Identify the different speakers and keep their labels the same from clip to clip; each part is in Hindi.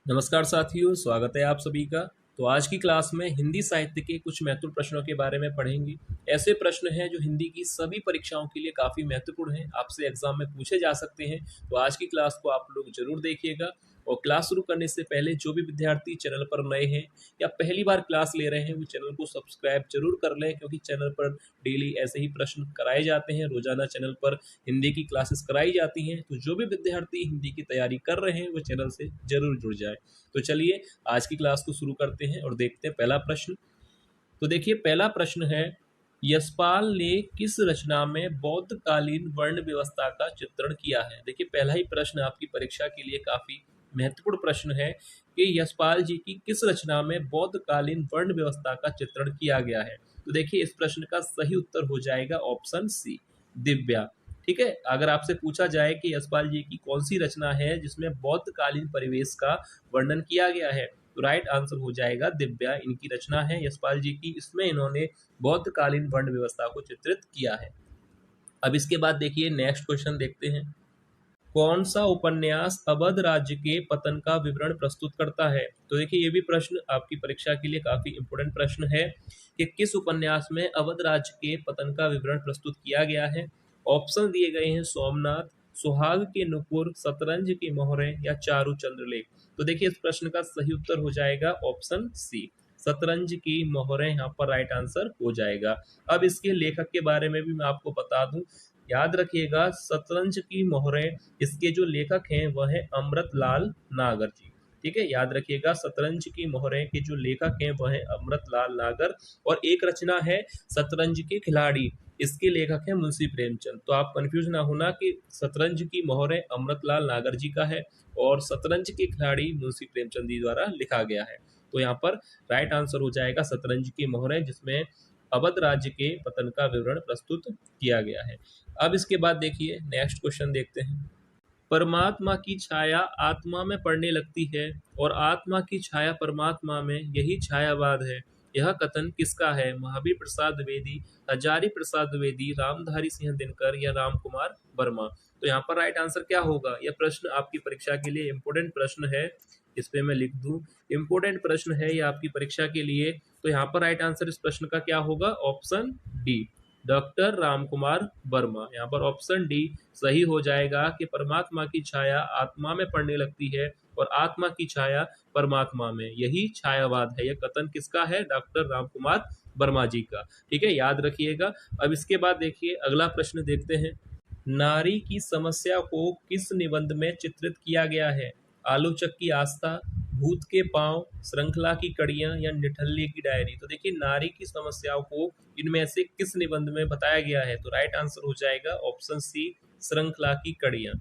Speaker 1: नमस्कार साथियों, स्वागत है आप सभी का। तो आज की क्लास में हिंदी साहित्य के कुछ महत्वपूर्ण प्रश्नों के बारे में पढ़ेंगे। ऐसे प्रश्न हैं जो हिंदी की सभी परीक्षाओं के लिए काफ़ी महत्वपूर्ण हैं, आपसे एग्जाम में पूछे जा सकते हैं। तो आज की क्लास को आप लोग जरूर देखिएगा। और क्लास शुरू करने से पहले जो भी विद्यार्थी चैनल पर नए हैं या पहली बार क्लास ले रहे हैं वो चैनल को सब्सक्राइब जरूर कर लें, क्योंकि चैनल पर डेली ऐसे ही प्रश्न कराए जाते हैं। रोजाना चैनल पर हिंदी की क्लासेस कराई जाती हैं। तो जो भी विद्यार्थी हिंदी की तैयारी कर रहे हैं वो चैनल से जरूर जुड़ जाए। तो चलिए आज की क्लास को शुरू करते हैं और देखते हैं पहला प्रश्न। तो देखिए पहला प्रश्न है, यशपाल ने किस रचना में बौद्ध कालीन वर्ण व्यवस्था का चित्रण किया है। देखिए पहला ही प्रश्न आपकी परीक्षा के लिए काफी महत्वपूर्ण प्रश्न है कि यशपाल जी की किस रचना में बौद्ध कालीन वर्ण व्यवस्था का चित्रण किया गया है। तो देखिए इस प्रश्न का सही उत्तर हो जाएगा ऑप्शन सी, दिव्या। ठीक है, अगर आपसे पूछा जाए कि यशपाल जी की कौन सी रचना है जिसमें बौद्ध कालीन परिवेश का वर्णन किया गया है, तो राइट आंसर हो जाएगा दिव्या। इनकी रचना है यशपाल जी की, इसमें इन्होंने बौद्ध कालीन वर्ण व्यवस्था को चित्रित किया है। अब इसके बाद देखिए नेक्स्ट क्वेश्चन देखते हैं। कौन सा उपन्यास अवध राज्य के पतन का विवरण प्रस्तुत करता है। तो देखिए ये भी प्रश्न आपकी परीक्षा के लिए काफी इंपोर्टेंट प्रश्न है कि किस उपन्यास में अवध राज्य के पतन का विवरण प्रस्तुत किया गया है। ऑप्शन दिए गए हैं सोमनाथ, सुहाग के नुपुर, शतरंज के मोहरे या चारु चंद्रलेख। तो देखिए इस प्रश्न का सही उत्तर हो जाएगा ऑप्शन सी, शतरंज की मोहरे यहाँ पर राइट आंसर हो जाएगा। अब इसके लेखक के बारे में भी मैं आपको बता दूं, याद रखिएगा शतरंज की मोहरें, इसके जो लेखक हैं वह है अमृतलाल नागर जी। ठीक है, याद रखिएगा शतरंज की मोहरें के जो लेखक हैं वह है अमृतलाल नागर। और एक रचना है शतरंज के खिलाड़ी, इसके लेखक है मुंशी प्रेमचंद। तो आप कंफ्यूज ना होना कि शतरंज की मोहरें अमृतलाल नागर जी का है और शतरंज के खिलाड़ी मुंशी प्रेमचंद जी द्वारा लिखा गया है। तो यहाँ पर राइट आंसर हो जाएगा शतरंज की मोहरें, जिसमें अवध राज्य के पतन का विवरण प्रस्तुत किया गया है। अब इसके बाद देखिए नेक्स्ट क्वेश्चन देखते हैं। परमात्मा की छाया आत्मा में पड़ने लगती है और आत्मा की छाया परमात्मा में, यही छायावाद है। यह कथन किसका है। महावीर प्रसाद द्विवेदी, हजारी प्रसाद द्विवेदी, रामधारी सिंह दिनकर या राम कुमार वर्मा। तो यहाँ पर राइट आंसर क्या होगा। यह प्रश्न आपकी परीक्षा के लिए इंपोर्टेंट प्रश्न है, इस पे मैं लिख दूं इंपोर्टेंट प्रश्न है ये आपकी परीक्षा के लिए। तो यहाँ पर राइट आंसर इस प्रश्न का क्या होगा, option D, doctor Ram Kumar Verma. यहाँ पर ऑप्शन डी सही हो जाएगा कि परमात्मा की छाया आत्मा में पड़ने लगती है और आत्मा की छाया परमात्मा में, यही छायावाद है। यह कथन किसका है, डॉक्टर राम कुमार वर्मा जी का। ठीक है, याद रखिएगा। अब इसके बाद देखिए अगला प्रश्न देखते हैं। नारी की समस्या को किस निबंध में चित्रित किया गया है। आलोचक की आस्था, भूत के पांव, श्रृंखला की कड़ियां या निठल्ले की डायरी। तो देखिए नारी की समस्याओं को इनमें से किस निबंध में बताया गया है। तो राइट आंसर हो जाएगा ऑप्शन सी, श्रृंखला की कड़ियां।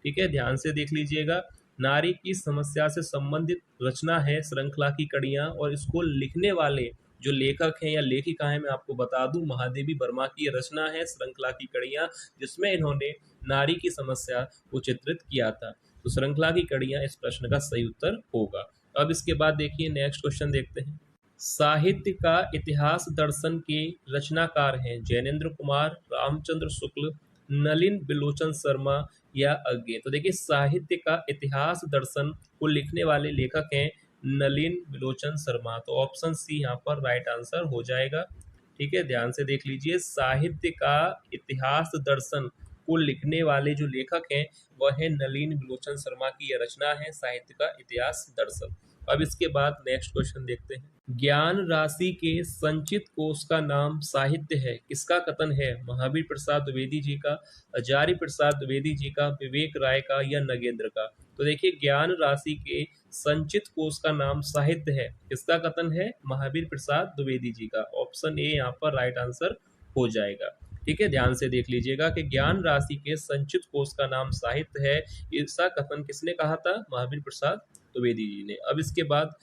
Speaker 1: ठीक है, ध्यान से देख लीजिएगा। नारी की समस्या से संबंधित रचना है श्रृंखला की कड़ियां, और इसको लिखने वाले जो लेखक हैं या लेखिका हैं मैं आपको बता दूं, महादेवी वर्मा की रचना है श्रृंखला की कड़ियां, जिसमें इन्होंने नारी की समस्या को चित्रित किया था। तो श्रृंखला की कड़ियां इस प्रश्न का सही उत्तर होगा। अब इसके बाद देखिए नेक्स्ट क्वेश्चन देखते हैं। साहित्य का इतिहास दर्शन के रचनाकार हैं जैनेन्द्र कुमार, रामचंद्र शुक्ल, नलिन बिलोचन शर्मा या अज्ञे। तो देखिए साहित्य का इतिहास दर्शन को लिखने वाले लेखक हैं नलिन बिलोचन शर्मा। तो ऑप्शन सी यहाँ पर राइट आंसर हो जाएगा। ठीक है, ध्यान से देख लीजिए। साहित्य का इतिहास दर्शन को लिखने वाले जो लेखक हैं वह है नलिन बिलोचन शर्मा की यह रचना है साहित्य का इतिहास दर्शन। अब इसके बाद नेक्स्ट क्वेश्चन देखते हैं। ज्ञान राशि के संचित कोश का नाम साहित्य है, किसका कथन है। महावीर प्रसाद द्विवेदी जी का, हजारी प्रसाद द्विवेदी जी का, विवेक राय का या नगेंद्र का। तो देखिए ज्ञान राशि के संचित कोश का नाम साहित्य है, किसका कथन है, महावीर प्रसाद द्विवेदी जी का। ऑप्शन ए यहाँ पर राइट आंसर हो जाएगा। ठीक है, ध्यान से देख लीजिएगा कि ज्ञान राशि के संचित कोश का नाम साहित्य है, इसका कथन किसने कहा था, महावीर प्रसाद द्विवेदी जी ने। अब इसके बाद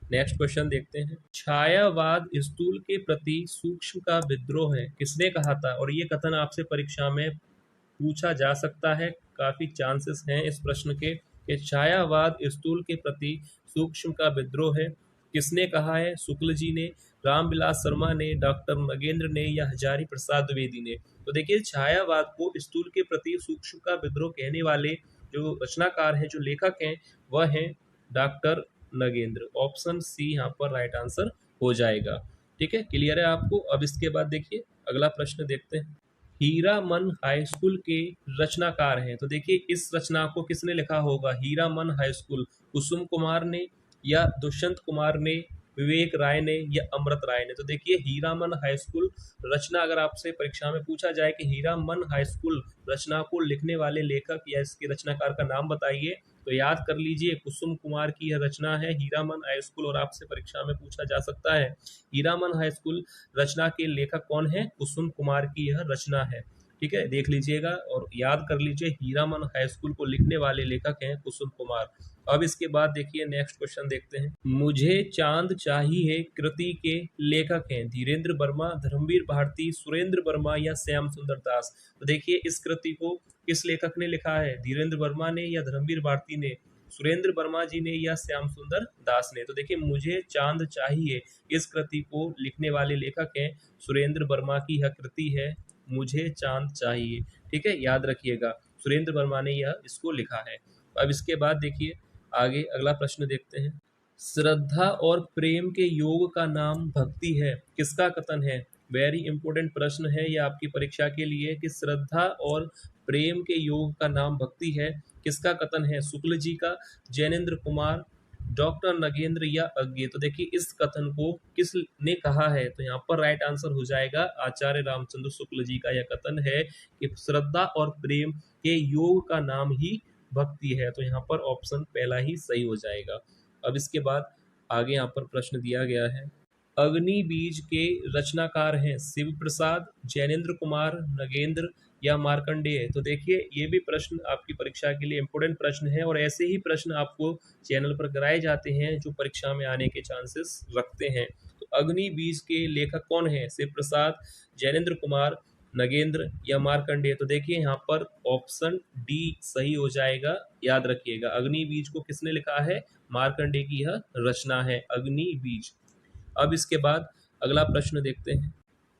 Speaker 1: नेक्स्ट क्वेश्चन देखते हैं। छायावाद स्थूल के प्रति सूक्ष्म का विद्रोह है, किसने कहा था। और ये कथन आपसे परीक्षा में पूछा जा सकता है, काफी चांसेस हैं इस प्रश्न के कि छायावाद स्थूल के प्रति सूक्ष्म का विद्रोह है, किसने कहा है, शुक्ल जी ने, रामविलास शर्मा ने, डॉक्टर नगेंद्र ने या हजारी प्रसाद द्विवेदी ने। तो देखिए छायावाद को स्थूल के प्रति सूक्ष्म का विद्रोह कहने वाले जो रचनाकार हैं, जो लेखक हैं, वह हैं डॉक्टर नगेंद्र। ऑप्शन सी यहाँ पर राइट आंसर हो जाएगा। ठीक है, क्लियर है आपको। अब इसके बाद देखिए अगला प्रश्न देखते हैं। हीरामन हाई स्कूल के रचनाकार हैं, तो देखिए इस रचना को किसने लिखा होगा। हीरामन हाई स्कूल कुसुम कुमार ने, या दुष्यंत कुमार ने, विवेक राय ने, या अमृत राय ने। तो देखिए हीरामन हाई स्कूल रचना, अगर आपसे परीक्षा में पूछा जाए कि हीरामन हाई स्कूल रचना को लिखने वाले लेखक या इसके रचनाकार का नाम बताइए, तो याद कर लीजिए कुसुम कुमार की यह रचना है हीरामन हाई स्कूल, और आपसे परीक्षा में पूछा जा सकता है हीरामन हाई स्कूल रचना के लेखक कौन है। कुसुम कुमार की यह रचना है। ठीक है, देख लीजिएगा और याद कर लीजिए हीरामन हाई स्कूल को लिखने वाले लेखक हैं कुसुम कुमार। अब इसके बाद देखिए नेक्स्ट क्वेश्चन देखते हैं। मुझे चांद चाहिए कृति के लेखक हैं धीरेन्द्र वर्मा, धर्मवीर भारती, सुरेंद्र वर्मा, या श्याम सुंदर दास। तो देखिए इस कृति को किस लेखक ने लिखा है। धीरेन्द्र वर्मा ने, या धर्मवीर भारती ने, सुरेंद्र वर्मा जी ने, या श्याम सुंदर दास ने। तो देखिए मुझे चांद चाहिए इस कृति को लिखने वाले लेखक हैं सुरेंद्र वर्मा की यह कृति है मुझे चांद चाहिए। ठीक है, याद रखिएगा सुरेंद्र वर्मा ने यह इसको लिखा है। अब इसके बाद देखिए आगे अगला प्रश्न देखते हैं। श्रद्धा और प्रेम के योग का नाम भक्ति है, किसका कथन है। वेरी इंपॉर्टेंट प्रश्न है ये आपकी परीक्षा के लिए कि श्रद्धा और प्रेम के योग का नाम भक्ति है, किसका कथन है। शुक्ल जी का, जैनेन्द्र कुमार, डॉक्टर नगेंद्र, या अज्ञे। तो देखिए इस कथन को किसने कहा है, तो यहाँ पर राइट आंसर हो जाएगा आचार्य रामचंद्र शुक्ल जी का यह कथन है कि श्रद्धा और प्रेम के योग का नाम ही भक्ति है। तो यहाँ पर ऑप्शन पहला ही सही हो जाएगा। अब इसके बाद आगे यहाँ पर प्रश्न दिया गया है। अग्नि बीज के रचनाकार हैं शिव प्रसाद, जैनेन्द्र कुमार, नगेंद्र, या मार्कंडेय। तो देखिए ये भी प्रश्न आपकी परीक्षा के लिए इंपॉर्टेंट प्रश्न है, और ऐसे ही प्रश्न आपको चैनल पर कराए जाते हैं जो परीक्षा में आने के चांसेस रखते हैं। तो अग्नि बीज के लेखक कौन है। शिव प्रसाद, जैनेन्द्र कुमार, नगेंद्र, या मार्कंडेय। तो देखिए यहाँ पर ऑप्शन डी सही हो जाएगा। याद रखिएगा अग्नि बीज को किसने लिखा है, मार्कंडेय की यह रचना है अग्नि बीज। अब इसके बाद अगला प्रश्न देखते हैं।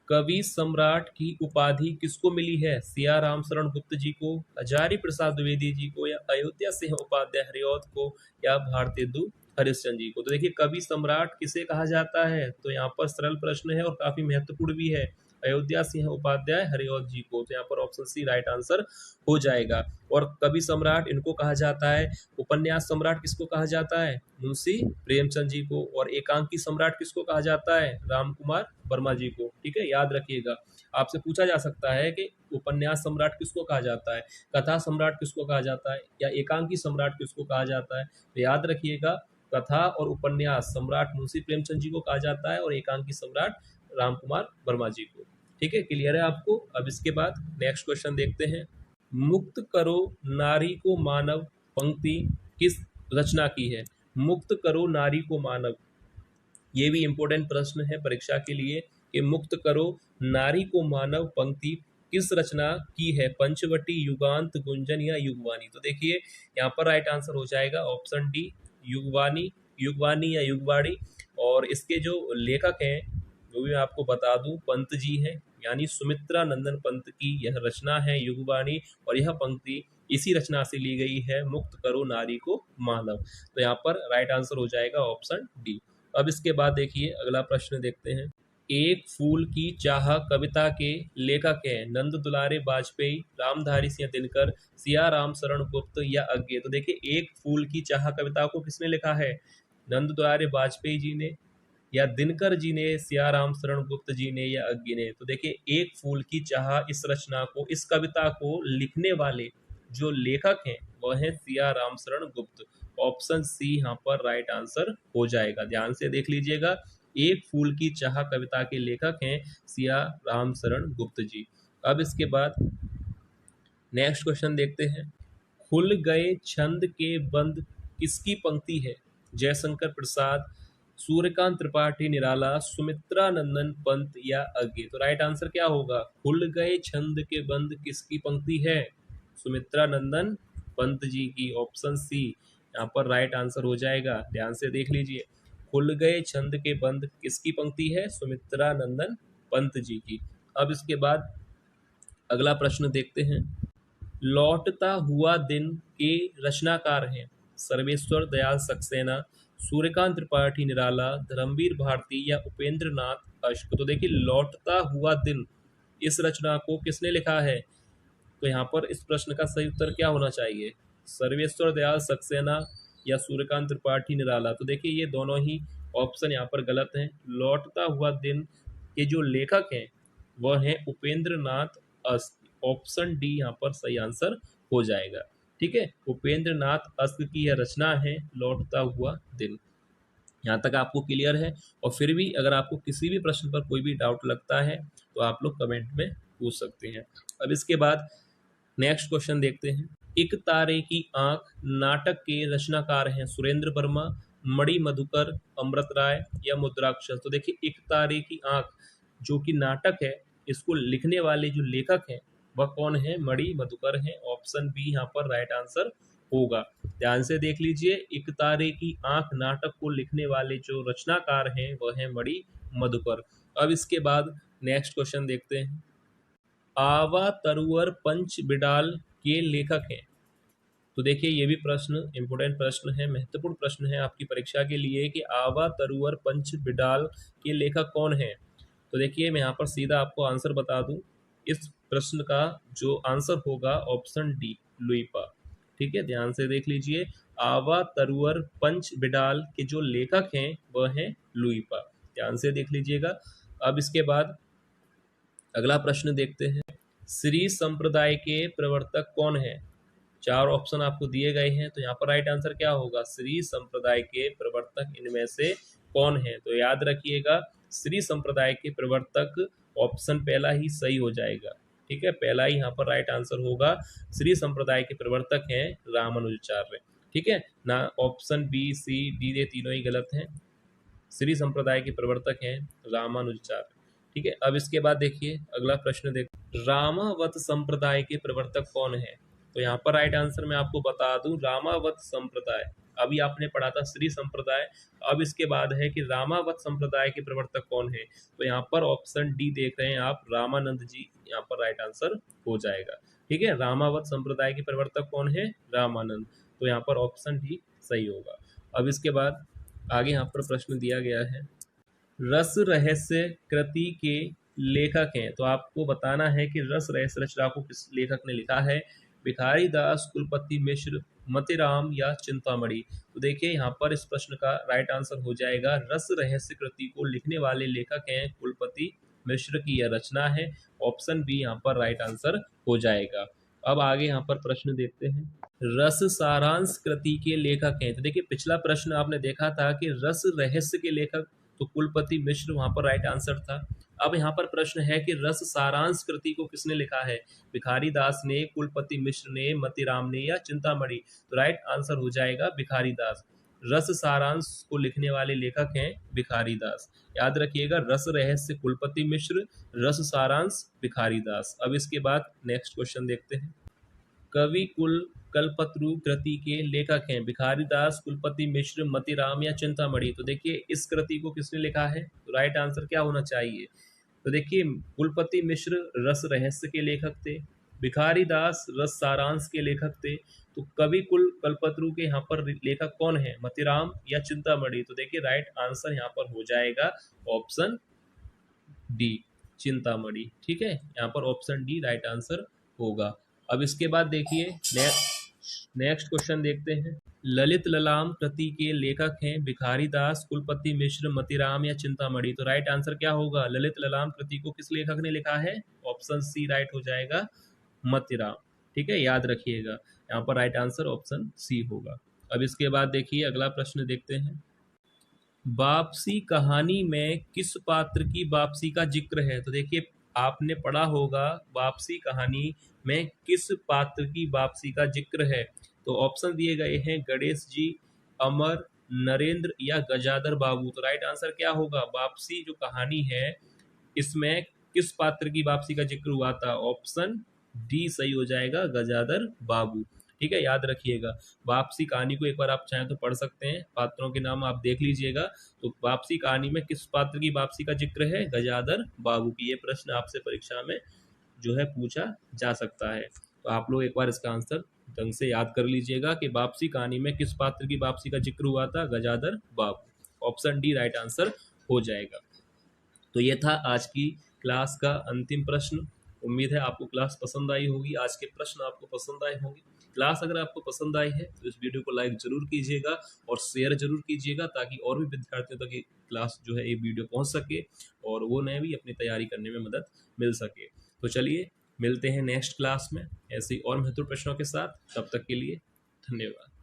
Speaker 1: कवि सम्राट की उपाधि किसको मिली है। सिया राम शरण गुप्त जी को, हजारी प्रसाद द्विवेदी जी को, या अयोध्या सिंह उपाध्याय हरिऔध को, या भारतेंदु हरिश्चंद्र जी को। तो देखिए कवि सम्राट किसे कहा जाता है, तो यहाँ पर सरल प्रश्न है और काफी महत्वपूर्ण भी है। अयोध्या सिंह उपाध्याय हरिऔध जी को। तो यहाँ पर ऑप्शन सी राइट आंसर हो जाएगा। और कवि सम्राट इनको कहा जाता है। उपन्यास सम्राट किसको कहा जाता है, मुंशी प्रेमचंद जी को। और एकांकी सम्राट किसको कहा जाता है, राम कुमार वर्मा जी को। ठीक है, याद रखिएगा। आपसे पूछा जा सकता है कि उपन्यास सम्राट किसको कहा जाता है, कथा सम्राट किसको कहा जाता है, या एकांकी सम्राट किसको कहा जाता है। तो याद रखिएगा कथा और उपन्यास सम्राट मुंशी प्रेमचंद जी को कहा जाता है, और एकांकी सम्राट राम कुमार वर्मा जी को। ठीक है, क्लियर है आपको। अब इसके बाद नेक्स्ट क्वेश्चन देखते हैं। मुक्त करो नारी को मानव पंक्ति किस रचना की है। मुक्त करो नारी को मानव, ये भी इंपॉर्टेंट प्रश्न है परीक्षा के लिए कि मुक्त करो नारी को मानव पंक्ति किस रचना की है। पंचवटी, युगांत, गुंजन, या युगवाणी। तो देखिए यहाँ पर राइट आंसर हो जाएगा ऑप्शन डी युगवाणी, युगवाणी या युगवाणी। और इसके जो लेखक हैं वो भी मैं आपको बता दूं पंत जी हैं, यानी सुमित्रा नंदन पंत की यह रचना है युगवाणी। और यह पंक्ति इसी रचना से ली गई है, मुक्त करो नारी को मानव। तो यहाँ पर राइट आंसर हो जाएगा ऑप्शन डी। अब इसके बाद देखिए अगला प्रश्न देखते हैं। एक फूल की चाह कविता के लेखक हैं नंद दुलारे वाजपेयी, रामधारी सिंह दिनकर, सिया राम शरण गुप्त, या अज्ञे। तो देखिए एक फूल की चाह कविता को किसने लिखा है, नंद दुलारे वाजपेयी जी ने, या दिनकर जी ने, सिया राम शरण गुप्त जी ने, या अज्ञे ने। तो देखिए एक फूल की चाह इस रचना को, इस कविता को लिखने वाले जो लेखक हैं वह है सिया राम शरण गुप्त। ऑप्शन सी यहाँ पर राइट आंसर हो जाएगा। ध्यान से देख लीजिएगा, एक फूल की चाह कविता के लेखक हैं सिया राम शरण गुप्त जी। अब इसके बाद नेक्स्ट क्वेश्चन देखते हैं। खुल गए छंद के बंद किसकी पंक्ति है। जयशंकर प्रसाद, सूर्यकांत त्रिपाठी निराला, सुमित्रा नंदन पंत, या अज्ञे। तो राइट आंसर क्या होगा, खुल गए छंद के बंद किसकी पंक्ति है, सुमित्रा नंदन पंत जी की। ऑप्शन सी यहाँ पर राइट आंसर हो जाएगा। ध्यान से देख लीजिए, खुल गए छंद के बंद किसकी पंक्ति है, सुमित्रा नंदन पंत जी की। अब इसके बाद अगला प्रश्न देखते हैं। लौटता हुआ दिन के रचनाकार हैं सर्वेश्वर दयाल सक्सेना, सूर्यकांत त्रिपाठी निराला, धर्मवीर भारती या उपेंद्र नाथ अश्क। तो देखिए लौटता हुआ दिन इस रचना को किसने लिखा है? तो यहाँ पर इस प्रश्न का सही उत्तर क्या होना चाहिए? सर्वेश्वर दयाल सक्सेना या सूर्यकांत त्रिपाठी निराला। तो देखिए ये दोनों ही ऑप्शन यहाँ पर गलत हैं। लौटता हुआ दिन के जो लेखक हैं वह हैं Upendra Nath ask. Option D यहाँ पर सही आंसर हो जाएगा। ठीक है, उपेंद्र नाथ अस्क की यह रचना है लौटता हुआ दिन। यहाँ तक आपको क्लियर है? और फिर भी अगर आपको किसी भी प्रश्न पर कोई भी डाउट लगता है तो आप लोग कमेंट में पूछ सकते हैं। अब इसके बाद नेक्स्ट क्वेश्चन देखते हैं। एक तारे की आंख नाटक के रचनाकार हैं सुरेंद्र वर्मा, मणि मधुकर, अमृत राय या मुद्राक्षर। तो देखिए एक तारे की आंख जो कि नाटक है, इसको लिखने वाले जो लेखक हैं वह कौन है? मणि मधुकर हैं। ऑप्शन बी यहाँ पर राइट आंसर होगा। ध्यान से देख लीजिए, एक तारे की आंख नाटक को लिखने वाले जो रचनाकार हैं वह है मणि मधुकर। अब इसके बाद नेक्स्ट क्वेश्चन देखते हैं। आवा तरुवर पंच बिडाल के लेखक हैं। तो देखिए ये भी प्रश्न इंपोर्टेंट प्रश्न है, महत्वपूर्ण प्रश्न है आपकी परीक्षा के लिए कि आवा तरुवर पंच बिडाल के लेखक कौन है। तो देखिए मैं यहाँ पर सीधा आपको आंसर बता दूं। इस प्रश्न का जो आंसर होगा ऑप्शन डी लुइपा। ठीक है, ध्यान से देख लीजिए, आवा तरुवर पंच बिडाल के जो लेखक हैं वह हैं लुइपा। ध्यान से देख लीजिएगा। अब इसके बाद अगला प्रश्न देखते हैं। श्री संप्रदाय के प्रवर्तक कौन है? चार ऑप्शन आपको दिए गए हैं, तो यहाँ पर राइट आंसर क्या होगा? श्री संप्रदाय के प्रवर्तक इनमें से कौन है? तो याद रखिएगा, श्री संप्रदाय के प्रवर्तक ऑप्शन पहला ही सही हो जाएगा। ठीक है, पहला ही यहाँ पर राइट आंसर होगा। श्री संप्रदाय के प्रवर्तक हैं रामानुजाचार्य। ठीक है ना, ऑप्शन बी सी डी ये तीनों ही गलत हैं। श्री संप्रदाय के प्रवर्तक हैं रामानुजाचार्य। ठीक है, अब इसके बाद देखिए अगला प्रश्न देख, रामावत संप्रदाय के प्रवर्तक कौन है? तो यहाँ पर राइट आंसर मैं आपको बता दूं, रामावत संप्रदाय। अभी आपने पढ़ा था श्री संप्रदाय, अब इसके बाद है कि रामावत संप्रदाय के प्रवर्तक कौन है। तो यहाँ पर ऑप्शन डी देख रहे हैं आप, रामानंद जी, यहाँ पर राइट आंसर हो जाएगा। ठीक है, रामावत संप्रदाय के प्रवर्तक कौन है? रामानंद। तो यहाँ पर ऑप्शन डी सही होगा। अब इसके बाद आगे यहाँ पर प्रश्न दिया गया है, रस रहस्य कृति के लेखक हैं। तो आपको बताना है कि रस रहस्य रचना को किस लेखक ने लिखा है? भिखारी दास, कुलपति मिश्र, मतिराम या चिंतामणि। तो देखिए यहाँ पर इस प्रश्न का राइट आंसर हो जाएगा, रस रहस्य कृति को लिखने वाले लेखक हैं कुलपति मिश्र की यह रचना है। ऑप्शन बी यहाँ पर राइट आंसर हो जाएगा। अब आगे यहाँ पर प्रश्न देखते हैं, रस सारांश कृति के लेखक हैं। तो देखिए पिछला प्रश्न आपने देखा था कि रस रहस्य के लेखक तो कुलपति मिश्र वहां पर राइट आंसर था। अब यहाँ पर प्रश्न है कि रस सारांश कृति को किसने लिखा है? भिखारी दास ने, कुलपति मिश्र ने, मतिराम ने या चिंतामणि। तो राइट आंसर हो जाएगा भिखारी दास। रस सारांश को लिखने वाले लेखक हैं भिखारी दास। याद रखिएगा, रस रहस्य कुलपति मिश्र, रस सारांश भिखारी दास। अब इसके बाद नेक्स्ट क्वेश्चन देखते हैं। कवि कुल कल्पतरु कृति के लेखक हैं भिखारी दास, कुलपति मिश्र, मतिराम या चिंतामणि। तो देखिए इस कृति को किसने लिखा है? तो राइट आंसर क्या होना चाहिए? तो देखिए कुलपति मिश्र रस रहस्य के लेखक थे, भिखारी दास रस सारांश के लेखक थे। तो कवि कुल कल्पतरु के यहाँ पर लेखक कौन है? मतिराम या चिंतामणि। तो देखिए राइट आंसर यहाँ पर हो जाएगा ऑप्शन डी चिंतामणि। ठीक है, यहाँ पर ऑप्शन डी राइट आंसर होगा। अब इसके बाद देखिए नेक्स्ट क्वेश्चन देखते हैं। ललित ललाम कृति के लेखक हैं भिखारी दास, कुलपति मिश्र, मतिराम या चिंतामणि। तो राइट आंसर क्या होगा? ललित ललाम कृति को किस लेखक ने लिखा है? ऑप्शन सी राइट हो जाएगा, मतिराम। ठीक है, याद रखिएगा, यहाँ पर राइट आंसर ऑप्शन सी होगा। अब इसके बाद देखिए अगला प्रश्न देखते हैं। वापसी कहानी में किस पात्र की वापसी का जिक्र है? तो देखिए आपने पढ़ा होगा वापसी कहानी में किस पात्र की वापसी का जिक्र है। तो ऑप्शन दिए गए हैं गणेश जी, अमर, नरेंद्र या गजाधर बाबू। तो राइट आंसर क्या होगा? वापसी जो कहानी है इसमें किस पात्र की वापसी का जिक्र हुआ था? ऑप्शन डी सही हो जाएगा, गजाधर बाबू। ठीक है, याद रखिएगा, वापसी कहानी को एक बार आप चाहें तो पढ़ सकते हैं, पात्रों के नाम आप देख लीजिएगा। तो वापसी कहानी में किस पात्र की वापसी का जिक्र है? गजाधर बाबू की। ये प्रश्न आपसे परीक्षा में जो है पूछा जा सकता है, तो आप लोग एक बार इसका आंसर ढंग से याद कर लीजिएगा कि वापसी कहानी में किस पात्र की वापसी का जिक्र हुआ था, गजाधर बाबू। ऑप्शन डी राइट आंसर हो जाएगा। तो ये था आज की क्लास का अंतिम प्रश्न। उम्मीद है आपको क्लास पसंद आई होगी, आज के प्रश्न आपको पसंद आए होंगे। क्लास अगर आपको पसंद आई है तो इस वीडियो को लाइक जरूर कीजिएगा और शेयर जरूर कीजिएगा, ताकि और भी विद्यार्थियों तक ये क्लास जो है ये वीडियो पहुंच सके और वो नए भी अपनी तैयारी करने में मदद मिल सके। तो चलिए मिलते हैं नेक्स्ट क्लास में ऐसे और महत्वपूर्ण प्रश्नों के साथ। तब तक के लिए धन्यवाद।